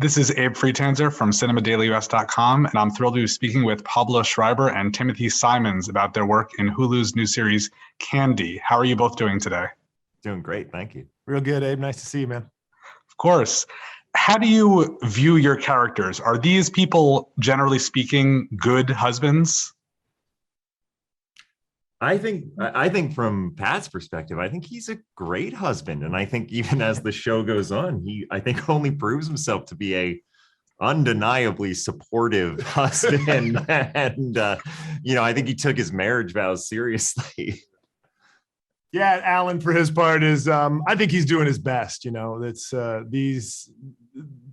This is Abe Freetanzer from cinemadailyus.com, and I'm thrilled to be speaking with Pablo Schreiber and Timothy Simons about their work in Hulu's new series, Candy. How are you both doing today? Doing great, thank you. Real good, Abe. Nice to see you, man. Of course. How do you view your characters? Are these people, generally speaking, good husbands? I think from Pat's perspective, I think he's a great husband. And I think even as the show goes on, I think only proves himself to be a undeniably supportive husband. And, I think he took his marriage vows seriously. Yeah, Alan, for his part, is I think he's doing his best. That's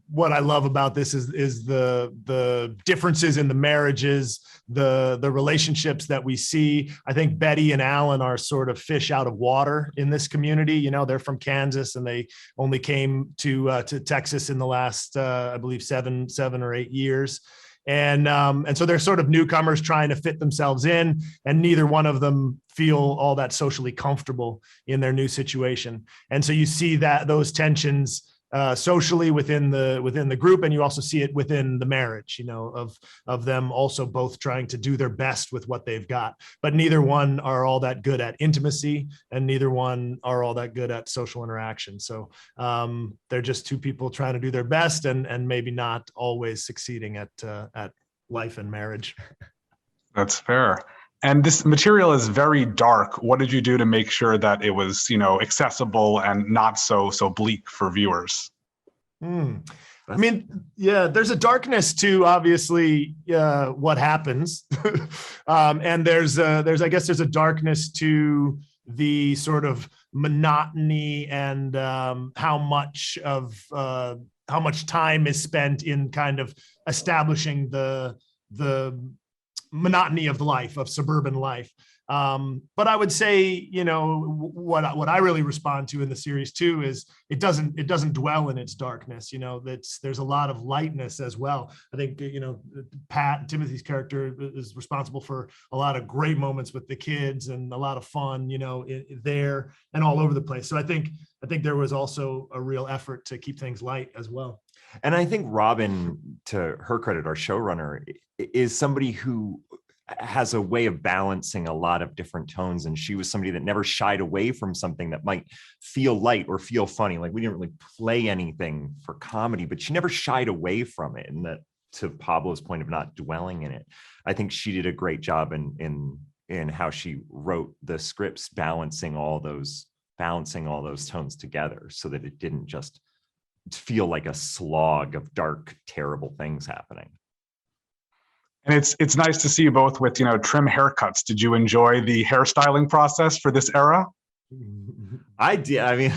what I love about this is the differences in the marriages, the relationships that we see. I think Betty and Alan are sort of fish out of water in this community. They're from Kansas and they only came to Texas in the last, I believe, seven or 8 years. And so they're sort of newcomers trying to fit themselves in, and neither one of them feel all that socially comfortable in their new situation. And so you see those tensions socially within the group, and you also see it within the marriage, of them also both trying to do their best with what they've got, but neither one are all that good at intimacy, and neither one are all that good at social interaction. So they're just two people trying to do their best, and maybe not always succeeding at life and marriage. That's fair. And this material is very dark. What did you do to make sure that it was, accessible and not so bleak for viewers? I mean, yeah, there's a darkness to obviously what happens, and there's I guess there's a darkness to the sort of monotony and how much time is spent in kind of establishing the monotony of life, of suburban life. But I would say, what I really respond to in the series too is it doesn't dwell in its darkness. There's a lot of lightness as well. I think, Pat, Timothy's character, is responsible for a lot of great moments with the kids and a lot of fun, there and all over the place. So I think there was also a real effort to keep things light as well. And I think Robin, to her credit, our showrunner, is somebody who has a way of balancing a lot of different tones. And she was somebody that never shied away from something that might feel light or feel funny. Like, we didn't really play anything for comedy, but she never shied away from it. And that, to Pablo's point of not dwelling in it, I think she did a great job in how she wrote the scripts, balancing all those tones together so that it didn't just feel like a slog of dark, terrible things happening. And it's nice to see you both with, trim haircuts. Did you enjoy the hairstyling process for this era? I did. I mean,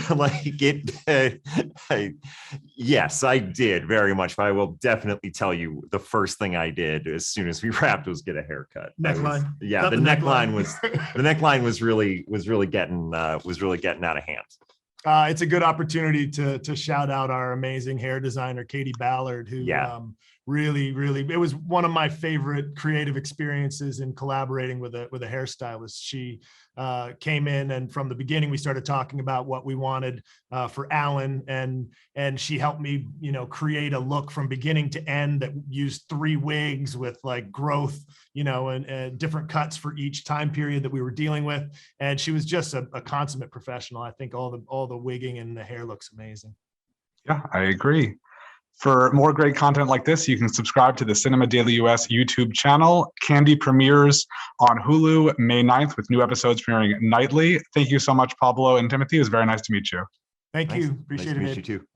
yes, I did very much. But I will definitely tell you, the first thing I did as soon as we wrapped was get a haircut. Neckline. The neckline was really getting out of hand. It's a good opportunity to shout out our amazing hair designer, Katie Ballard, who really, it was one of my favorite creative experiences in collaborating with a hairstylist. She came in, and from the beginning we started talking about what we wanted for Alan, and she helped me, create a look from beginning to end that used 3 wigs with like growth, and different cuts for each time period that we were dealing with. And she was just a consummate professional. I think all the wigging and the hair looks amazing. Yeah, I agree. For more great content like this, you can subscribe to the Cinema Daily US YouTube channel. Candy premieres on Hulu May 9th with new episodes premiering nightly. Thank you so much, Pablo and Timothy. It was very nice to meet you. Thank you. Appreciate it. Nice to meet you too.